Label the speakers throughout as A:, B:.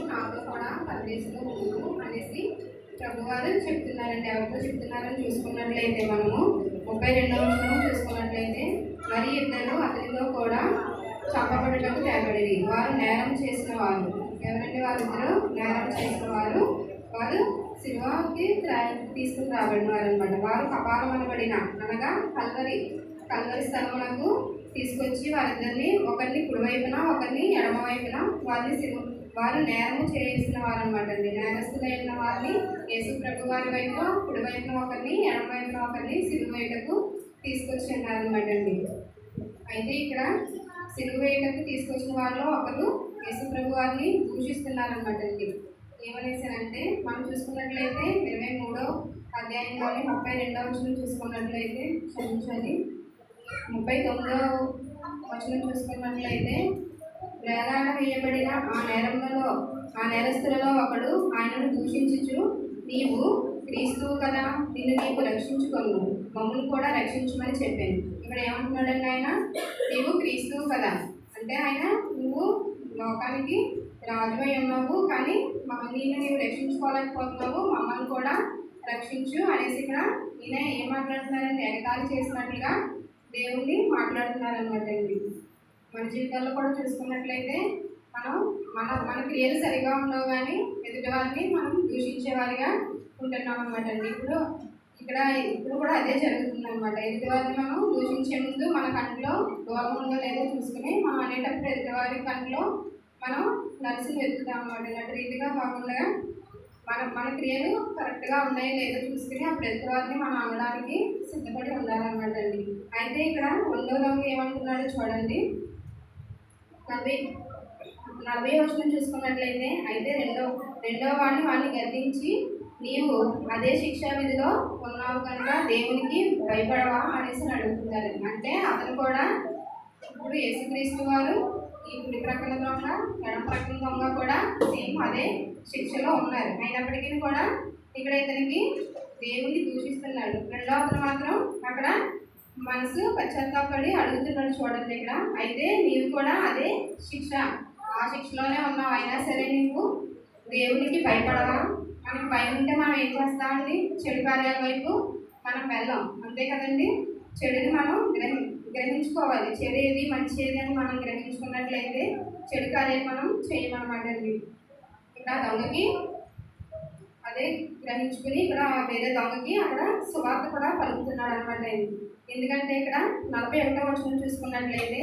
A: నాతో కూడా పరదేశంలో ఉండు అనేసి ప్రభువారు చెప్తున్నారండి. ఎవరితో చెప్తున్నారని చూసుకున్నట్లయితే మనము 32వ వచనం చూసుకున్నట్లయితే, మరి ఇద్దరు అతనితో కూడా చంపబడుటకు తేబడిరి. వారు నేరం చేసిన వారు. ఎవరంటే వాళ్ళిద్దరు నేరం చేసిన వారు. వారు శిలువకి తీసుకుని రాబడిన వారు అనమాట. వారు కపాలం అనబడిన అనగా కల్వరి స్థలమునకు తీసుకొచ్చి వారిద్దరిని ఒకరిని కుడివైపున ఒకరిని ఎడమవైపున వారు నేరము చేసిన వారు అనమాట అండి. నేరస్తులైన వారిని యేసు ప్రభు వారి వైపు కుడివైపున ఒకరిని ఎడమవైపున ఒకరిని సిలువ వేయటకు తీసుకొచ్చి ఉన్నారనమాట అండి. అయితే ఇక్కడ సిలువ వేయటకు తీసుకొచ్చిన వారిలో ఒకరు యేసు ప్రభు వారిని దూషిస్తున్నారనమాట అండి. ఏమనేసానంటే మనం చూసుకున్నట్లయితే 23వ అధ్యాయంలోని 32వ వచనం చూసుకున్నట్లయితే క్షమించాలి 39వ వచనం చూసుకున్నట్లయితే, వేలాడ వేయబడిన ఆ నేరస్తులలో ఒకడు ఆయనను దూషించుచు, నీవు క్రీస్తువు కదా, నిన్ను నీవు రక్షించుకొను, మమ్మల్ని కూడా రక్షించమని చెప్పాను. ఇక్కడ ఏమంటున్నాడండి ఆయన, నీవు క్రీస్తువు కదా అంటే ఆయన నువ్వు లోకానికి రాజువై ఉన్నావు, కానీ నీవు రక్షించుకోలేకపోతున్నావు, మమ్మల్ని కూడా రక్షించు అనేసి ఇక్కడ ఈయన ఏం మాట్లాడుతున్నారండి, ఎగతాళి చేసినట్లుగా దేవుణ్ణి మాట్లాడుతున్నారనమాట అండి. మన జీవితాల్లో కూడా చూసుకున్నట్లయితే మన క్రియలు సరిగా ఉండవు, కానీ ఎదుటి వారిని మనం దూషించేవారిగా ఉంటున్నాం అనమాట అండి. ఇప్పుడు కూడా అదే జరుగుతుంది అనమాట. ఎదుటి వారిని మనం దూషించే ముందు మన కంట్లో దూరం ఉందో లేదో చూసుకుని మనం అనేటప్పుడు ఎదుటివారి కంట్లో మనం నడిచి వెతుకుతాం అనమాట. ఇలాంటి రీతిగా కాకుండా మన క్రియలు కరెక్ట్గా ఉన్నాయో లేదో చూసుకుని అప్పుడు ఎదుటివారిని మనం అనడానికి సిద్ధపడి ఉండాలన్నమాట అండి. అయితే ఇక్కడ 2వ దొంగ ఏమంటున్నాడో చూడండి. 40వ వచనం చూసుకున్నట్లయితే, అయితే రెండవ వాడిని గద్దించి, నీవు అదే శిక్షా విధిలో ఉన్నావు కనుక దేవునికి భయపడవా అనేసి అడుగుతున్నారు. అంటే అతను కూడా ఇప్పుడు యేసుక్రీస్తు వారు ఈ కుడి ప్రక్కన దొంగ ఎడమ ప్రక్కన దొంగ కూడా సేమ్ అదే శిక్షలో ఉన్నారు. అయినప్పటికీ కూడా ఇక్కడ ఇతనికి దేవుని దూషిస్తున్నాడు. రెండో అతను మాత్రం అక్కడ మనసు పశ్చాత్తాపడి అడుగుతున్నాడు చూడండి ఇక్కడ. అయితే నీవు కూడా అదే ఆ శిక్షలోనే ఉన్నావు, అయినా సరే నీవు దేవునికి భయపడవా? మనకి భయం ఉంటే మనం ఏం చేస్తామండి, చెడు కార్యాల వైపు మనం వెళ్ళాం, అంతే కదండి. చెడుని మనం గ్రహించుకోవాలి. చెడు ఏది మంచి ఏది అని మనం గ్రహించుకున్నట్లయితే చెడు కార్యాలు మనం చేయమన్నమాట అండి. ఇక్కడ దొంగకి అదే గ్రహించుకుని ఇక్కడ వేరే దొంగకి అక్కడ సువార్త కూడా పలుకుతున్నాడు అనమాట. ఎందుకంటే ఇక్కడ 41వ వచనం చూసుకున్నట్లయితే,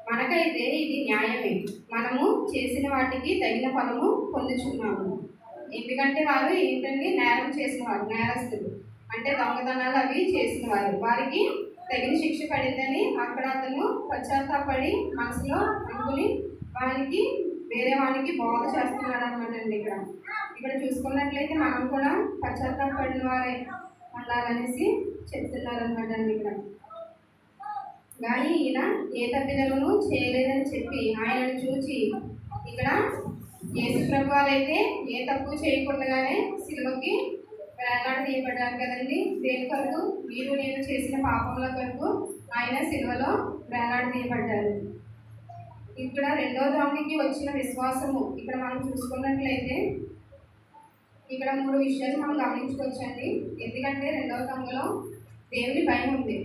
A: మనకైతే ఇది న్యాయమే, మనము చేసిన వాటికి తగిన ఫలము పొందుచున్నాము. ఎందుకంటే వారు ఏంటంటే నేరం చేసిన వారు, నేరస్తులు అంటే దొంగతనాలు అవి చేసిన వారు, వారికి తగిన శిక్ష పడిందని అక్కడ అతను పశ్చాత్తాపడి మనసులో అనుకుని వేరే వానికి బోధ చేస్తున్నాడు అనమాట అండి. ఇక్కడ చూసుకున్నట్లయితే మనం కూడా పశ్చాత్తాపడిన వారే ఉండాలనేసి చెప్తున్నారనమాట అండి. కానీ ఈయన ఏ తప్పిదమును చేయలేదని చెప్పి ఆయనను చూచి, ఇక్కడ యేసు ప్రభువారు అయితే ఏ తప్పు చేయకుండానే సిలువకి వేలాడ తీయబడ్డారు కదండి. దేని కొరకు? మీరు నేను చేసిన పాపముల కొరకు ఆయన సిలువలో వేలాడదీయబడ్డారు. ఇక్కడ రెండో దొంగకి వచ్చిన విశ్వాసము ఇక్కడ మనం చూసుకున్నట్లయితే ఇక్కడ 3 విషయాలు మనం గమనించుకోవచ్చండి. ఎందుకంటే రెండవ దొంగలో దేవుని భయం ఉంది.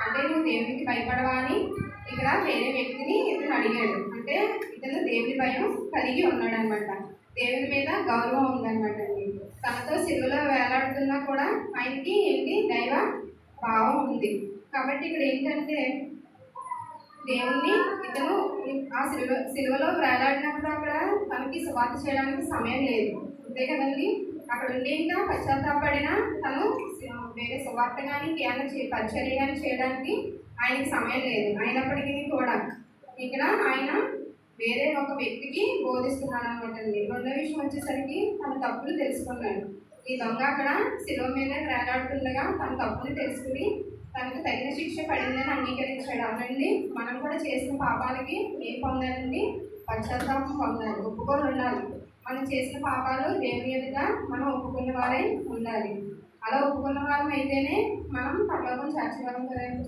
A: అంటే నువ్వు దేవునికి భయపడవా అని ఇక్కడ వేరే వ్యక్తిని ఇతను అడిగాడు. అంటే ఇతను దేవుని భయం కలిగి ఉన్నాడు అనమాట. దేవుని మీద గౌరవం ఉందన్నమాట అండి. తనతో సిలువలో వేలాడుతున్నా కూడా ఆయనకి ఏంటి దైవ భావం ఉంది. కాబట్టి ఇక్కడ ఏంటంటే దేవుణ్ణి ఇతను ఆ సిలువలో వేలాడినప్పుడు అక్కడ తనకి సువార్త చేయడానికి సమయం లేదు. అంతే కదండి. అక్కడ ఉండి ఇంకా పశ్చాత్తాపడిన తను వేరే సువార్త కానీ పరిచర్య కానీ చేయడానికి ఆయనకి సమయం లేదు. అయినప్పటికీ కూడా ఇక్కడ ఆయన వేరే ఒక వ్యక్తికి బోధిస్తున్నాడు అనమాట అండి. రెండో విషయం వచ్చేసరికి తన తప్పులు తెలుసుకున్నాడు. ఈ దొంగ అక్కడ శిలువ మీద వేలాడుతుండగా తన తప్పుని తెలుసుకుని తనకు తగిన శిక్ష పడిందని అంగీకరించాడు. అవునండి, మనం కూడా చేసిన పాపాలకి ఏం పొందాలండి? పశ్చాత్తాపం పొందాలి, ఒప్పుకొని ఉండాలి. మనం చేసిన పాపాలు దేవుని ఎదుట మనం ఒప్పుకున్న వారై ఉండాలి. అలా ఒప్పుకున్న వారం అయితేనే మనం పరలోకం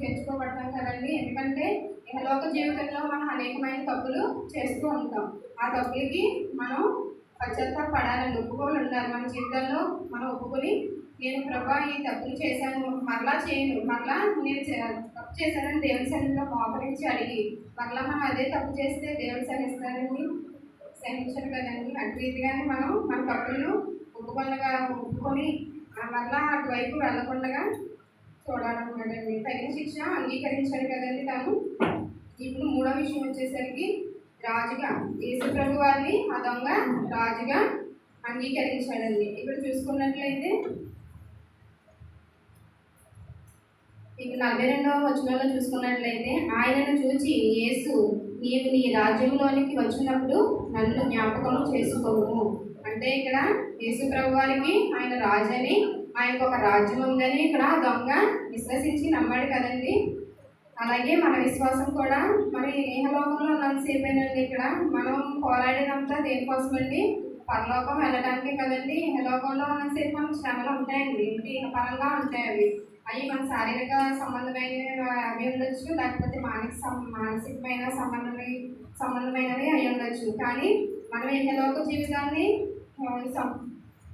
A: చేర్చుకోబడతాం కదండి. ఎందుకంటే ఇహలోక జీవితంలో మనం అనేకమైన తప్పులు చేస్తూ ఉంటాం. ఆ తప్పులకి మనం పశ్చాత్తాపడాలని ఒప్పుకొని ఉండాలి. మన జీవితంలో మనం ఒప్పుకొని నేను ప్రభా ఈ తప్పులు చేశాను, మరలా చేయను, మరలా నేను తప్పు చేశానని దేవుని సన్నిధిలో మోకరించి అడిగి మరలా మనం అదే తప్పు చేస్తే దేవుని సహిస్తారని సహించరు కదండి. అటు రీతిగానే మనం మన తప్పులను ఒప్పుకొని మరలా అటువైపు వెళ్ళకుండా చూడాలన్నమాట అండి. తగిన శిక్ష అంగీకరించాడు కదండి తను. ఇప్పుడు మూడో విషయం వచ్చేసరికి రాజుగా యేసు ప్రభు వారిని ఆ దొంగ రాజుగా అంగీకరించాడండి. ఇప్పుడు చూసుకున్నట్లయితే ఇక 42వ వచనంలో చూసుకున్నట్లయితే ఆయనను చూచి యేసు నీవు నీ రాజ్యంలోనికి వచ్చినప్పుడు నన్ను జ్ఞాపకం చేసుకోము. అంటే ఇక్కడ యేసు ప్రభు వారికి ఆయన రాజని, ఆయనకు ఒక రాజ్యం ఉందని ఇక్కడ దొంగ విశ్వసించి నమ్మాడు కదండి. అలాగే మన విశ్వాసం కూడా మరి ఇహలోకంలో ఉన్నంతసేపేనండి. ఇక్కడ మనం పోరాడేదంతా దేనికోసమండి? పరలోకం వెళ్ళడానికి కదండి. ఇహలోకంలో ఉన్నంతసేపు మనకు శ్రమలు ఉంటాయండి, ఇహపరంగా ఉంటాయి. అవి మన శారీరక సంబంధమైనవి అవి ఉండొచ్చు, లేకపోతే మానసికమైన సంబంధమైనవి అయి ఉండొచ్చు. కానీ మనం ఇహలోక జీవితాన్ని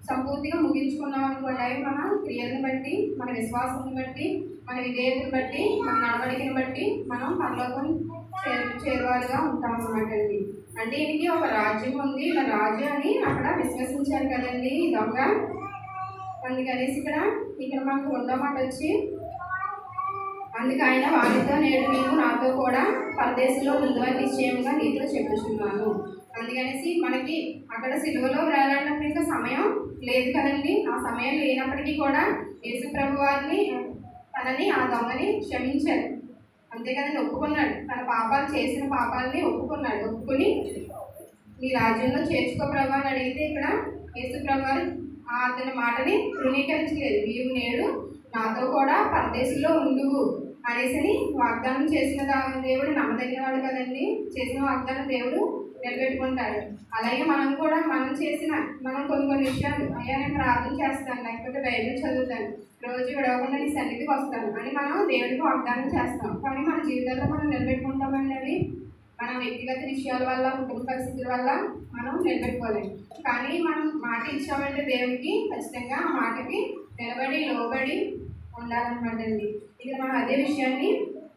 A: సంపూర్తిగా ముగించుకున్నాం అనుకోండి. అవి మన క్రియలను బట్టి, మన విశ్వాసాన్ని బట్టి, మన విధేయతను బట్టి, మన నడవడికను బట్టి మనం పరలోకం చేరువారుగా ఉంటాం అన్నమాట అండి. అంటే ఈయనకి ఒక రాజ్యం ఉంది, ఇలా రాజు అని అక్కడ విశ్వసించారు కదండి ఈ దొంగ. అందుకనేసి ఇక్కడ మనకు రెండో మాట వచ్చి అందుకు ఆయన వారితో నేడు నీవు నాతో కూడా పరదేశంలో ఉందని నిశ్చయంగా నీతో చెప్పుచున్నాను. అందుకనేసి మనకి అక్కడ సిలువలో వేలాడినప్పుడు ఇంకా సమయం లేదు కదండి. ఆ సమయం లేనప్పటికీ కూడా యేసు ప్రభు వారిని తనని ఆ దొంగని క్షమించారు. అంతే కదండి, ఒప్పుకున్నాడు. తన పాపాలు చేసిన పాపాలని ఒప్పుకున్నాడు. ఒప్పుకొని నీ రాజ్యంలో చేర్చుకో ప్రభు అని అడిగితే ఇక్కడ యేసు ప్రభు వారు అతని మాటని తృణీకరించలేదు. నీవు నేడు నాతో కూడా పరదేశంలో ఉండువు అనేసి వాగ్దానం చేసిన దేవుడు నమ్మదగిన వాడు కదండి. చేసిన వాగ్దానం దేవుడు నిలబెట్టుకుంటాడు. అలాగే మనం కూడా మనం కొన్ని విషయాలు అయ్యా నేను ప్రార్థన చేస్తాను, లేకపోతే బైబిల్ చదువుతాను, రోజు విడవకుండా నీ సన్నిధికి వస్తాను అని మనం దేవుడికి వాగ్దానం చేస్తాం. కానీ మన జీవితంలో మనం నిలబెట్టుకుంటామండి. అవి మన వ్యక్తిగత విషయాల వల్ల, కుటుంబ పరిస్థితుల వల్ల మనం నిలబెట్టుకోలేము. కానీ మనం మాట ఇచ్చామంటే దేవుడికి ఖచ్చితంగా ఆ మాటకి నిలబడి లోబడి ఉండాలన్నమాట అండి. ఇది మనం అదే విషయాన్ని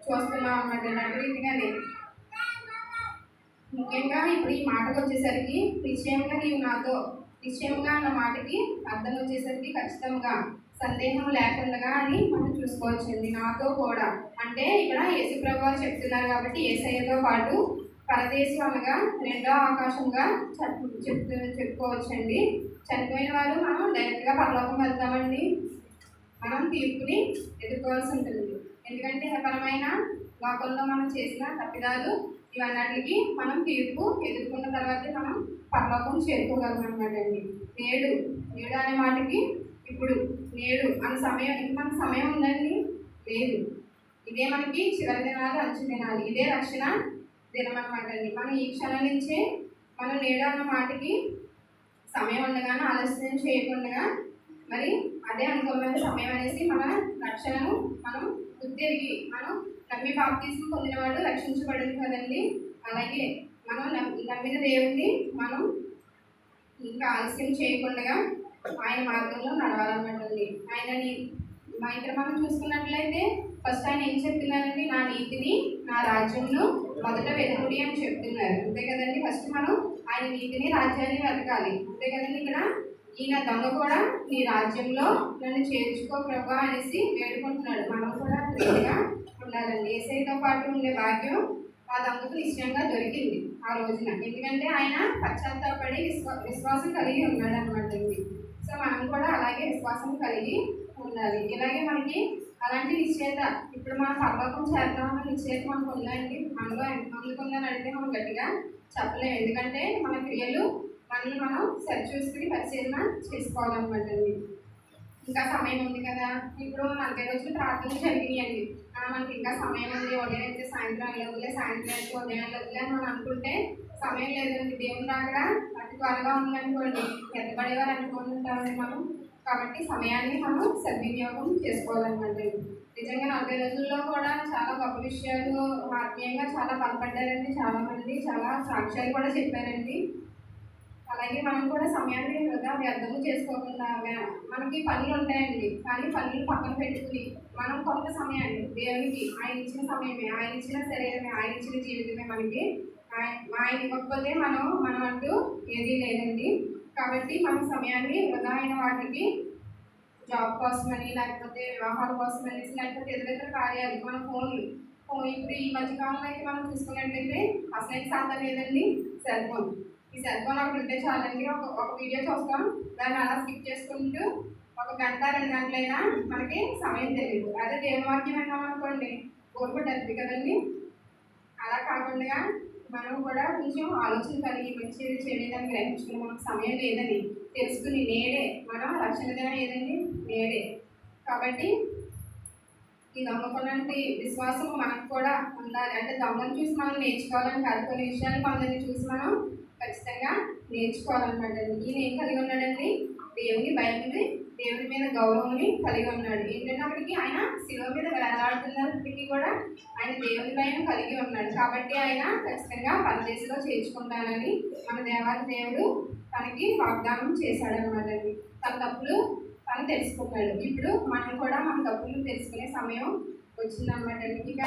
A: చూస్తున్నాం అన్నమాట. అటు రీతిగానే ముఖ్యంగా ఇప్పుడు ఈ మాటకు వచ్చేసరికి నిశ్చయంగా అన్న మాటకి అర్థం వచ్చేసరికి ఖచ్చితంగా సందేహం లేకుండా అని మనం చూసుకోవచ్చండి. నాతో కూడా అంటే ఇక్కడ యేసు ప్రభు వారు చెప్తున్నారు కాబట్టి యేసయ్యతో పాటు పరదేశం అనగా రెండో ఆకాశంగా చెప్పుకోవచ్చండి. చనిపోయిన వారు మనం డైరెక్ట్గా పరలోకం వెళ్తామండి. మనం తీర్పుని ఎదుర్కోవాల్సి ఉంటుంది. ఎందుకంటే పరమైన లోకంలో మనం చేసిన తప్పిదాలు ఇవన్నిటికి మనం తీర్పు ఎదుర్కొన్న తర్వాతే మనం పరలోకం చేరుకోగలం అనమాట అండి. నేడు అనే మాటకి ఇప్పుడు నేడు అనే సమయం, ఇంక మనకు సమయం ఉందండి? లేదు. ఇదే మనకి చివరి దినాలు, అంచు దినాలు, ఇదే రక్షణ దినం అనమాట అండి. మనం ఈ క్షణం నుంచే మనం నేడు అన్న మాటకి సమయం ఉండగానే ఆలస్యం చేయకుండా మరి అదే అనుకూలమైన సమయం అనేసి మన రక్షణను మనం గుర్తిరిగి మనం నమ్మి బాప్తిస్మం పొందినవాడు రక్షించబడింది కదండి. అలాగే మనం నమ్మిన దేవుడిని మనం ఇంకా ఆలస్యం చేయకుండా ఆయన మార్గంలో నడవాలన్నమాటండి. ఇక్కడ మనం చూసుకున్నట్లయితే ఫస్ట్ ఆయన ఏం చెప్తున్నారండి? నా నీతిని, నా రాజ్యంను మొదట వెతుకుడి అని చెప్తున్నారు. అంతే కదండి. ఫస్ట్ మనం ఆయన నీతిని, రాజ్యాన్ని వెతకాలి. అంతే కదండి. ఇక్కడ ఈయన దొంగ కూడా నీ రాజ్యంలో నన్ను చేర్చుకో ప్రభా అనేసి వేడుకుంటున్నాడు. మనం కూడా ప్రేమగా ఉండాలండి. యేసయ్యతో పాటు ఉండే భాగ్యం ఆ దొంగకు నిశ్చయంగా దొరికింది ఆ రోజున. ఎందుకంటే ఆయన పశ్చాత్తాపడి విశ్వాసం కలిగి ఉన్నాడు అనమాట అండి. సో మనం కూడా అలాగే విశ్వాసం కలిగి ఉండాలి. ఇలాగే మనకి అలాంటి నిశ్చయత, ఇప్పుడు మనం పరలోకం చేద్దామన్న నిశ్చయత మనకు ఉందండి. మనలో ఎంతమందికి ఉందని అడిగితే మనం గట్టిగా చెప్పలేము. ఎందుకంటే మన క్రియలు మనల్ని మనం సరి చూసుకుని పరిశీలన చేసుకోవాలన్నమాట అండి. ఇంకా సమయం ఉంది కదా. ఇప్పుడు 40 రోజులు ప్రార్థనలు జరిగినాయండి. మనకి ఇంకా సమయం ఉంది, ఉదయం అయితే సాయంత్రం వెళ్ళదులే, సాయంత్రం అయితే ఉదయం వెళ్ళదులే అని మనం అనుకుంటే సమయం లేదండి. దేవుని రాక అతి త్వరగా ఉందనుకోండి, ఎత్తపడేవారు అనుకుంటామండి మనం. కాబట్టి సమయాన్ని మనం సద్వినియోగం చేసుకోవాలన్నమాట. నిజంగా 40 రోజుల్లో కూడా చాలా గొప్ప విషయాలు ఆత్మీయంగా చాలా బలపడ్డారండి. చాలామంది చాలా సాక్ష్యాలు కూడా చెప్పారండి. అలాగే మనం కూడా సమయాన్ని వృధా వ్యర్థము చేసుకోకుండా, మనకి పనులు ఉంటాయండి, కానీ పనులు పక్కన పెట్టుకుని మనం కొంత సమయాన్ని దేవునికి, ఆయన ఇచ్చిన సమయమే, ఆయన ఇచ్చిన శరీరమే, ఆయన ఇచ్చిన జీవితమే మనకి. ఆయన ఇవ్వకపోతే మనం అంటూ ఏదీ లేదండి. కాబట్టి మన సమయాన్ని వృధా అయిన వాటికి, జాబ్ కోసమని, లేకపోతే వివాహాల కోసమని, లేకపోతే ఇతర కార్యాలు, మన ఫోన్లు, ఇప్పుడు ఈ మధ్యకాలంలో అయితే మనం చూసుకున్నట్లయితే అసలైన సాధన లేదండి, సెల్ ఫోన్. ఈ సెల్ ఫోన్ ఒకటి ఉంటే చాలండి. ఒక వీడియో చూస్తాం, దాన్ని అలా స్కిప్ చేసుకుంటూ 1 గంట 2 గంటలైనా మనకి సమయం తెలియదు. అదే దేవుని వాక్యం విన్నామనుకోండి, ఓర్పడుతుంది కదండి. అలా కాకుండా మనం కూడా కొంచెం ఆలోచన కలిగి మంచిది చేయడానికి గ్రహించుకుని, మనకు సమయం లేదని తెలుసుకుని నేడే మనం రక్షణ దినం ఏదండి, నేడే. కాబట్టి ఈ దొంగకున్నటువంటి విశ్వాసం మనకు కూడా ఉండాలి. అంటే దొంగను చూసి మనం నేర్చుకోవాలని కాదు, కొన్ని విషయాలు కొందరిని చూసి మనం ఖచ్చితంగా నేర్చుకోవాలన్నమాట. ఈయన ఏం కలిగి ఉన్నాడండి? దేవుని భయముని, దేవుని మీద గౌరవాన్ని కలిగి ఉన్నాడు. ఏంటంటే అక్కడికి ఆయన శిలువ మీద వేలాడుతున్నప్పటికీ కూడా ఆయన దేవుని భయం కలిగి ఉన్నాడు. కాబట్టి ఆయన ఖచ్చితంగా పరదేశంలో చేర్చుకుంటానని మన దేవాది దేవుడు తనకి వాగ్దానం చేశాడనమాట. తన తప్పులు తను తెలుసుకున్నాడు. ఇప్పుడు మనం కూడా మన తప్పులు తెలుసుకునే సమయం వచ్చిందనమాట. ఇక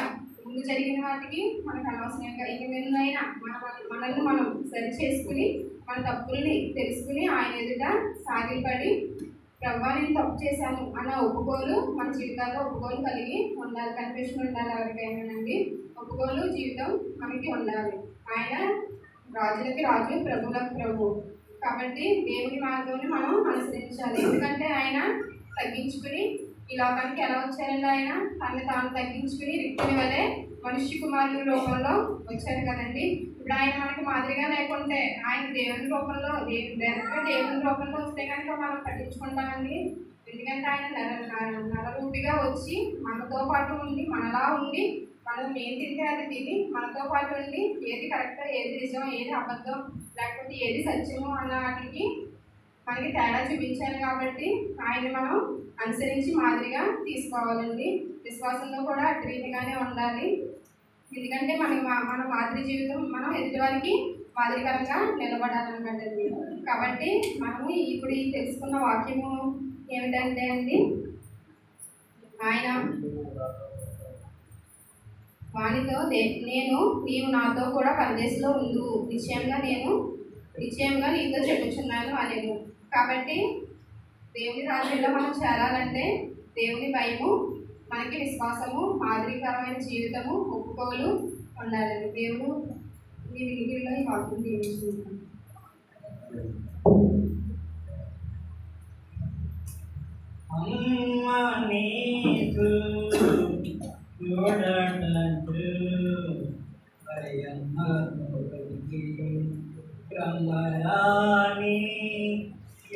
A: ముందు జరిగిన వాటికి మనకు అనవసరంగా ఇక మీదైనా మనల్ని మనం సరి చేసుకుని మన తప్పుల్ని తెలుసుకుని ఆయన ఎదుట సాగిపడి ప్రభా నేను తప్పు చేశాను అన్న ఒప్పుకోలు మన జీవితాల్లో ఒప్పుకోలు కలిగి ఉండాలి. కన్ఫెషన్ ఉండాలి ఎవరికైనానండి. ఒప్పుకోలు జీవితం మనకి ఉండాలి. ఆయన రాజులకి రాజు, ప్రభులకు ప్రభు. కాబట్టి దేవుని మార్గంని మనం అనుసరించాలి. ఎందుకంటే ఆయన తగ్గించుకుని ఈ లోకానికి ఎలా వచ్చారండి? ఆయన తనని తాను తగ్గించుకుని రిక్తుని వలె మనుష్య కుమారుని రూపంలో వచ్చారు కదండి. ఇప్పుడు ఆయన మనకి మాదిరిగా లేకుంటే, ఆయన దేవుని రూపంలో దేవుని రూపంలో వస్తే కనుక మనం పట్టించుకుంటామండి. ఎందుకంటే ఆయన నరరూపిగా వచ్చి మనతో పాటు ఉండి, మనలా ఉండి, మనం ఏం తింటే అది తిని మనతో పాటు ఉండి, ఏది కరెక్టో, ఏది నిజం, ఏది అబద్ధం, లేకపోతే ఏది సత్యమో అన్న వాటికి మనకి తేడా చూపించాలి. కాబట్టి ఆయన మనం అనుసరించి మాదిరిగా తీసుకోవాలండి. విశ్వాసంలో కూడా అటు రీతిగానే ఉండాలి. ఎందుకంటే మన మాదిరి జీవితం మనం ఎదుటివారికి మాదిరికరంగా నిలబడాలన్నమాట అండి. కాబట్టి మనము ఇప్పుడు ఈ తెలుసుకున్న వాక్యము ఏమిటంటే అండి, ఆయన వానితో నీవు నాతో కూడా పరదేశంలో ఉండు, నిశ్చయంగా నీతో చెప్పుచున్నాను అనేను. కాబట్టి దేవుని రాజ్యంలో మనం చేరాలంటే దేవుని భయము, మనకి విశ్వాసము, మాదిరికరమైన జీవితము, ఒప్పుకోలు ఉండాలండి. దేవుడు మీ వినికిడిలో ఈ వాక్యం దీవించుకుంటాం.
B: అమ్మ నీకు